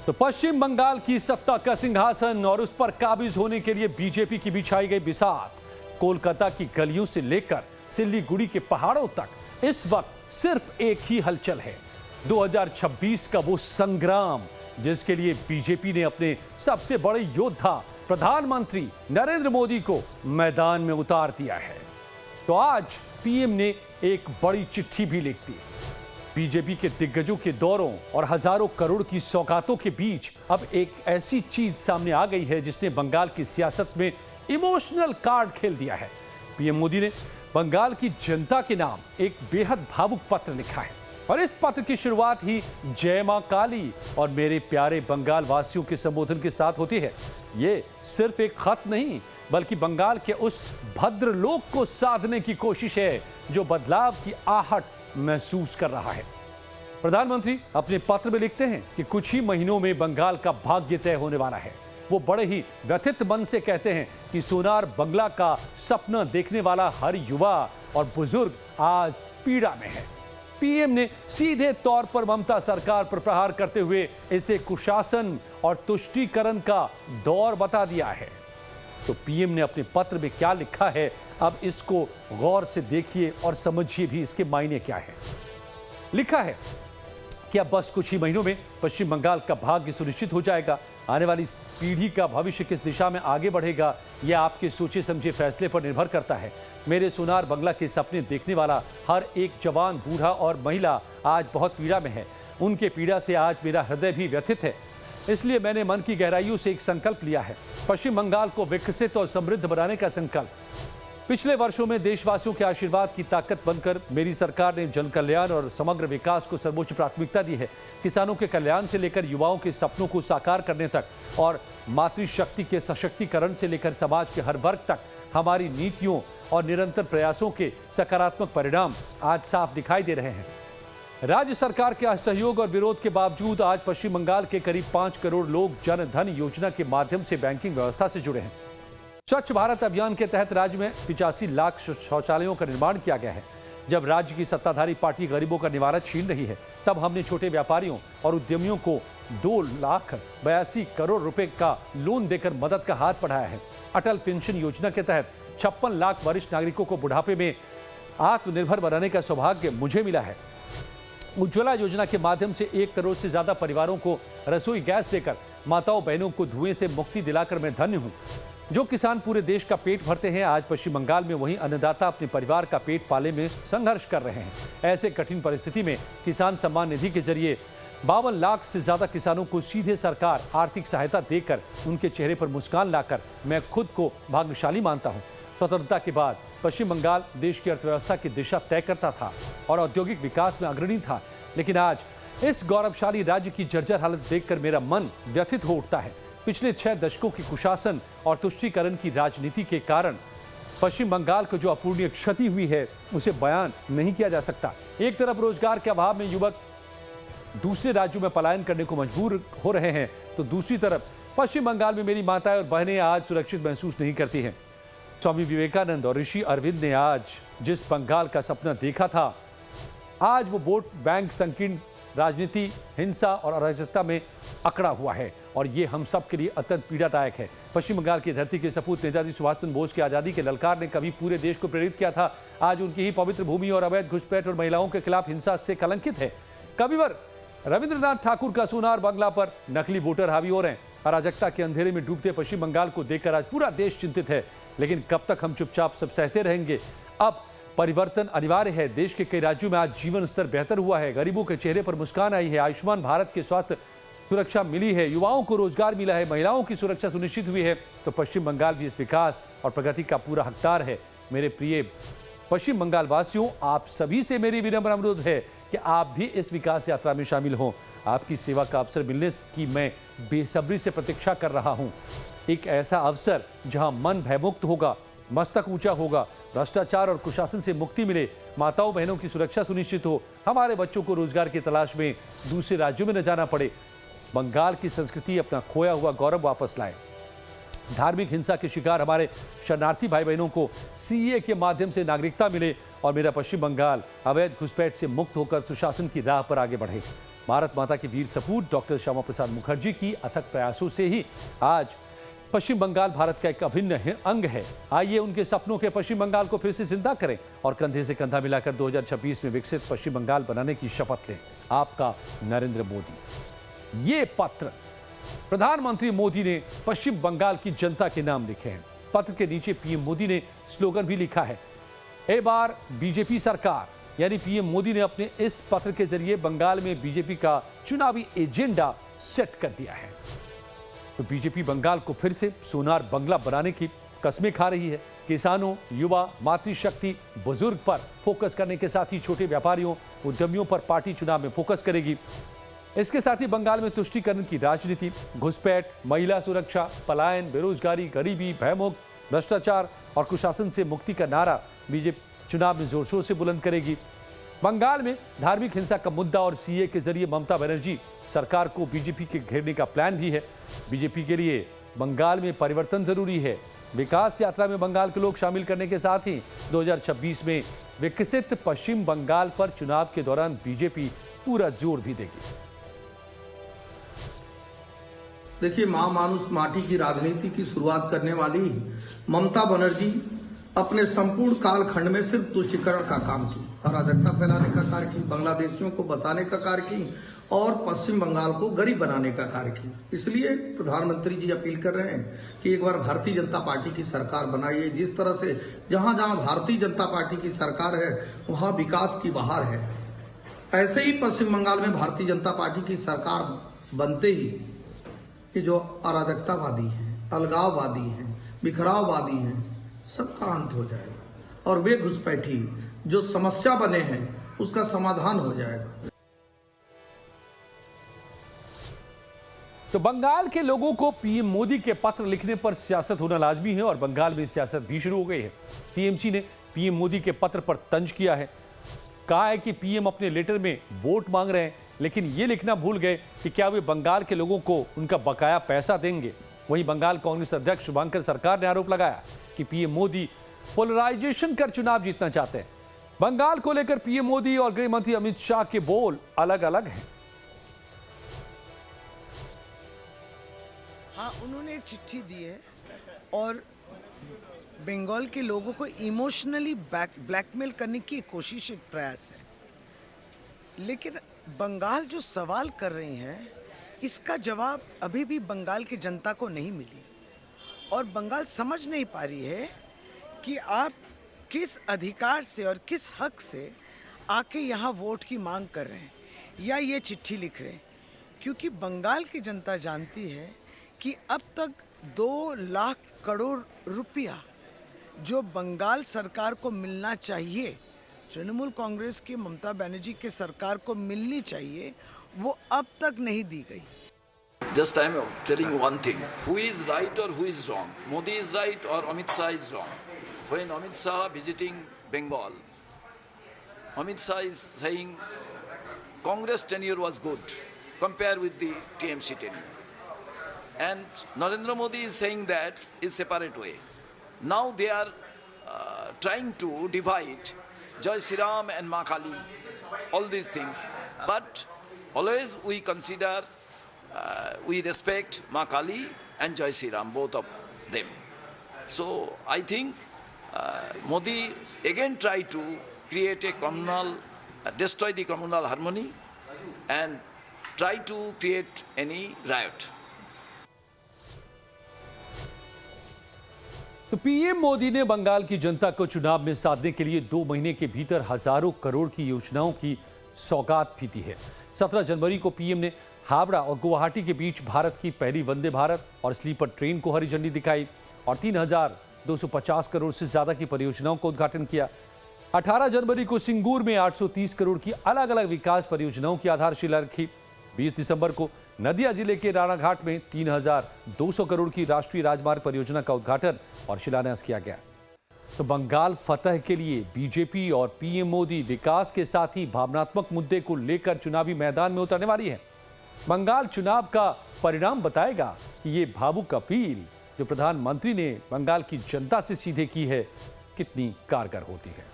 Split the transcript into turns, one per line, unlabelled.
तो पश्चिम बंगाल की सत्ता का सिंहासन और उस पर काबिज होने के लिए बीजेपी की बिछाई गई बिसात कोलकाता की गलियों से लेकर सिल्लीगुड़ी के पहाड़ों तक इस वक्त सिर्फ एक ही हलचल है। 2026 का वो संग्राम जिसके लिए बीजेपी ने अपने सबसे बड़े योद्धा प्रधानमंत्री नरेंद्र मोदी को मैदान में उतार दिया है। तो आज पीएम ने एक बड़ी चिट्ठी भी लिख दी। बीजेपी के दिग्गजों के दौरों और हजारों करोड़ की सौगातों के बीच अब एक ऐसी चीज सामने आ गई है जिसने बंगाल की सियासत में इमोशनल कार्ड खेल दिया है। पीएम मोदी ने बंगाल की जनता के नाम एक बेहद भावुक पत्र लिखा है और इस पत्र की शुरुआत ही जय मां काली और मेरे प्यारे बंगाल वासियों के संबोधन के साथ होती है। ये सिर्फ एक खत नहीं बल्कि बंगाल के उस भद्र लोक को साधने की कोशिश है जो बदलाव की आहट महसूस कर रहा है। प्रधानमंत्री अपने पत्र में लिखते हैं कि कुछ ही महीनों में बंगाल का भाग्य तय होने वाला है। वो बड़े ही व्यथित मन से कहते हैं कि सोनार बंगला का सपना देखने वाला हर युवा और बुजुर्ग आज पीड़ा में है। पीएम ने सीधे तौर पर ममता सरकार पर प्रहार करते हुए इसे कुशासन और तुष्टीकरण का दौर बता दिया है। तो पीएम ने अपने पत्र में क्या लिखा है, अब इसको गौर से देखिए और समझिए भी इसके मायने क्या है। लिखा है कि अब बस कुछ ही महीनों में पश्चिम बंगाल का भाग्य सुनिश्चित हो जाएगा। आने वाली इस पीढ़ी का भविष्य किस दिशा में आगे बढ़ेगा यह आपके सोचे समझे फैसले पर निर्भर करता है। मेरे सोनार बंगला के सपने देखने वाला हर एक जवान, बूढ़ा और महिला आज बहुत पीड़ा में है। उनके पीड़ा से आज मेरा हृदय भी व्यथित है। इसलिए मैंने मन की गहराइयों से एक संकल्प लिया है, पश्चिम बंगाल को विकसित और समृद्ध बनाने का संकल्प। पिछले वर्षों में देशवासियों के आशीर्वाद की ताकत बनकर मेरी सरकार ने जन कल्याण और समग्र विकास को सर्वोच्च प्राथमिकता दी है। किसानों के कल्याण से लेकर युवाओं के सपनों को साकार करने तक और मातृशक्ति के सशक्तिकरण से लेकर समाज के हर वर्ग तक हमारी नीतियों और निरंतर प्रयासों के सकारात्मक परिणाम आज साफ दिखाई दे रहे हैं। राज्य सरकार के असहयोग और विरोध के बावजूद आज पश्चिम बंगाल के करीब 5 करोड़ लोग जन धन योजना के माध्यम से बैंकिंग व्यवस्था से जुड़े हैं। स्वच्छ भारत अभियान के तहत राज्य में 85 लाख शौचालयों का निर्माण किया गया है। जब राज्य की सत्ताधारी पार्टी गरीबों का निवारा छीन रही है तब हमने छोटे व्यापारियों और उद्यमियों को 2,82 करोड़ रुपए का लोन देकर मदद का हाथ बढ़ाया है। अटल पेंशन योजना के तहत 56 लाख वरिष्ठ नागरिकों को बुढ़ापे में आत्मनिर्भर बनाने का सौभाग्य मुझे मिला है। उज्ज्वला योजना के माध्यम से 1 करोड़ से ज्यादा परिवारों को रसोई गैस देकर माताओं बहनों को धुएं से मुक्ति दिलाकर मैं धन्य हूं। जो किसान पूरे देश का पेट भरते हैं आज पश्चिम बंगाल में वही अन्नदाता अपने परिवार का पेट पालने में संघर्ष कर रहे हैं। ऐसे कठिन परिस्थिति में किसान सम्मान निधि के जरिए 52 लाख से ज्यादा किसानों को सीधे सरकार आर्थिक सहायता देकर उनके चेहरे पर मुस्कान लाकर मैं खुद को भाग्यशाली मानता हूं। स्वतंत्रता के बाद पश्चिम बंगाल देश की अर्थव्यवस्था की दिशा तय करता था और औद्योगिक विकास में अग्रणी था, लेकिन आज इस गौरवशाली राज्य की जर्जर हालत देखकर मेरा मन व्यथित हो उठता है। पिछले 6 दशकों की कुशासन और तुष्टीकरण की राजनीति के कारण पश्चिम बंगाल को जो अपूरणीय क्षति हुई है उसे बयान नहीं किया जा सकता। एक तरफ रोजगार के अभाव में युवक दूसरे राज्यों में पलायन करने को मजबूर हो रहे हैं, तो दूसरी तरफ पश्चिम बंगाल में मेरी माताएं और बहनें आज सुरक्षित महसूस नहीं करती हैं। स्वामी विवेकानंद और ऋषि अरविंद ने आज जिस बंगाल का सपना देखा था, आज वो वोट बैंक संकीर्ण राजनीति, हिंसा और अराजकता में अकड़ा हुआ है और ये हम सब के लिए अत्यंत पीड़ादायक है। पश्चिम बंगाल की धरती के सपूत नेताजी सुभाष चंद्र बोस की आज़ादी के ललकार ने कभी पूरे देश को प्रेरित किया था, आज उनकी ही पवित्र भूमि और अवैध घुसपैठ और महिलाओं के खिलाफ हिंसा से कलंकित है। कविवर रविंद्रनाथ ठाकुर का सोनार बंगला पर नकली वोटर हावी हो रहे हैं। अराजकता के अंधेरे में डूबते पश्चिम बंगाल को देखकर आज पूरा देश चिंतित है, लेकिन कब तक हम चुपचाप सब सहते रहेंगे। अब परिवर्तन अनिवार्य है। देश के कई राज्यों में आज जीवन स्तर बेहतर हुआ है, गरीबों के चेहरे पर मुस्कान आई है, आयुष्मान भारत के स्वास्थ्य सुरक्षा मिली है, युवाओं को रोजगार मिला है, महिलाओं की सुरक्षा सुनिश्चित हुई है। तो पश्चिम बंगाल भी इस विकास और प्रगति का पूरा हकदार है। मेरे प्रिय पश्चिम बंगाल वासियों, आप सभी से मेरी विनम्र अनुरोध है कि आप भी इस विकास यात्रा में शामिल हों। आपकी सेवा का अवसर मिलने की मैं बेसब्री से प्रतीक्षा कर रहा हूं। एक ऐसा अवसर जहां मन भयमुक्त होगा, मस्तक ऊंचा होगा, भ्रष्टाचार और कुशासन से मुक्ति मिले, माताओं बहनों की सुरक्षा सुनिश्चित हो, हमारे बच्चों को रोजगार की तलाश में दूसरे राज्यों में न जाना पड़े, बंगाल की संस्कृति अपना खोया हुआ गौरव वापस लाए। धार्मिक हिंसा के शिकार हमारे शरणार्थी भाई बहनों को सीए के माध्यम से नागरिकता मिले और मेरा पश्चिम बंगाल अवैध घुसपैठ से मुक्त होकर सुशासन की राह पर आगे बढ़े। भारत माता के वीर सपूत डॉक्टर श्यामा प्रसाद मुखर्जी की अथक प्रयासों से ही आज पश्चिम बंगाल भारत का एक अभिन्न अंग है। आइए उनके सपनों के पश्चिम बंगाल को फिर से जिंदा करें और कंधे से कंधा मिलाकर 2026 में विकसित पश्चिम बंगाल बनाने की शपथ लें। आपका नरेंद्र मोदी। ये पत्र प्रधानमंत्री मोदी ने पश्चिम बंगाल की जनता के नाम लिखे हैं। पत्र के नीचे पीएम मोदी ने स्लोगन भी लिखा है, ए बार बीजेपी सरकार। यानी पीएम मोदी ने अपने इस पत्र के जरिए बंगाल में बीजेपी का चुनावी एजेंडा सेट कर दिया है। तो बीजेपी बंगाल को फिर से सोनार बंगला बनाने की कस्में खा रही है। किसानों, युवा, मातृशक्ति, बुजुर्ग पर फोकस करने के साथ ही छोटे व्यापारियों, उद्यमियों पर पार्टी चुनाव में फोकस करेगी। इसके साथ ही बंगाल में तुष्टीकरण की राजनीति, घुसपैठ, महिला सुरक्षा, पलायन, बेरोजगारी, गरीबी, भयमुक्त, भ्रष्टाचार और कुशासन से मुक्ति का नारा बीजेपी चुनाव में जोर शोर से बुलंद करेगी। बंगाल में धार्मिक हिंसा का मुद्दा और सीए के जरिए ममता बनर्जी सरकार को बीजेपी के घेरने का प्लान भी है। बीजेपी के लिए बंगाल में परिवर्तन जरूरी है। विकास यात्रा में बंगाल के लोग शामिल करने के साथ ही 2026 में विकसित पश्चिम बंगाल पर चुनाव के दौरान बीजेपी पूरा जोर भी देगी।
देखिए, महामानुष माटी की राजनीति की शुरुआत करने वाली ममता बनर्जी अपने संपूर्ण कालखंड में सिर्फ तुष्टीकरण का काम की, अराजकता फैलाने का कार्य की, बांग्लादेशियों को बसाने का कार्य की और पश्चिम बंगाल को गरीब बनाने का कार्य की। इसलिए प्रधानमंत्री जी अपील कर रहे हैं कि एक बार भारतीय जनता पार्टी की सरकार बनाइए। जिस तरह से जहां जहां भारतीय जनता पार्टी की सरकार है वहां विकास की बहार है, ऐसे ही पश्चिम बंगाल में भारतीय जनता पार्टी की सरकार बनते ही ये जो अराजकतावादी हैं, अलगाववादी हैं, बिखराववादी हैं, सबका अंत हो जाएगा और वे घुसपैठी जो समस्या बने हैं उसका समाधान हो जाएगा।
तो बंगाल के लोगों को पीएम मोदी के पत्र लिखने पर सियासत होना लाजमी है और बंगाल में सियासत भी शुरू हो गई है। टीएमसी ने पीएम मोदी के पत्र पर तंज किया है। कहा है कि पीएम अपने लेटर में वोट मांग रहे हैं, लेकिन ये लिखना भूल गए कि क्या वे बंगाल के लोगों को उनका बकाया पैसा देंगे। वहीं बंगाल कांग्रेस अध्यक्ष शुभंकर सरकार ने आरोप लगाया कि पीएम मोदी पोलराइजेशन कर चुनाव जीतना चाहते हैं। बंगाल को लेकर पीएम मोदी और गृह मंत्री अमित शाह के बोल अलग अलग हैं।
हाँ, उन्होंने एक चिट्ठी दी है और बंगाल के लोगों को इमोशनली ब्लैकमेल करने की कोशिश, एक प्रयास है। लेकिन बंगाल जो सवाल कर रही हैं इसका जवाब अभी भी बंगाल की जनता को नहीं मिली और बंगाल समझ नहीं पा रही है कि आप किस अधिकार से और किस हक से आके यहाँ वोट की मांग कर रहे हैं या ये चिट्ठी लिख रहे हैं। क्योंकि बंगाल की जनता जानती है कि अब तक 2 लाख करोड़ रुपया जो बंगाल सरकार को मिलना चाहिए, तृणमूल कांग्रेस की ममता बनर्जी के सरकार को मिलनी चाहिए, वो अब तक नहीं दी गई।
Just I am telling one thing, who is right or who is wrong? Modi is right or Amit Shah is wrong? When Amit Shah visiting Bengal, Amit Shah is saying Congress tenure was good compared with the TMC tenure. And Narendra Modi is saying that is separate way. Now they are trying to divide Jai Shri Ram and Ma Kali, all these things. But always we consider, we respect Ma Kali and Jai Shri Ram, both of them. So I think Modi again try to create a communal, destroy the communal harmony and try to create any riot.
तो PM Modi ने बंगाल की जनता को चुनाव में साधने के लिए 2 महीने के भीतर हजारों करोड़ की योजनाओं की सौगात भी दी है। 17 जनवरी को पीएम ने हावड़ा और गुवाहाटी के बीच भारत की पहली वंदे भारत और स्लीपर ट्रेन को हरी झंडी दिखाई और 3,250 करोड़ से ज्यादा की परियोजनाओं का उद्घाटन किया। 18 जनवरी को सिंगूर में 830 करोड़ की अलग अलग विकास परियोजनाओं की आधारशिला रखी। 20 दिसंबर को नदिया जिले के राणाघाट में 3,200 करोड़ की राष्ट्रीय राजमार्ग परियोजना का उद्घाटन और शिलान्यास किया गया। तो बंगाल फतह के लिए बीजेपी और पीएम मोदी विकास के साथ ही भावनात्मक मुद्दे को लेकर चुनावी मैदान में उतरने वाली है। बंगाल चुनाव का परिणाम बताएगा कि ये भावुक अपील जो प्रधानमंत्री ने बंगाल की जनता से सीधे की है कितनी कारगर होती है।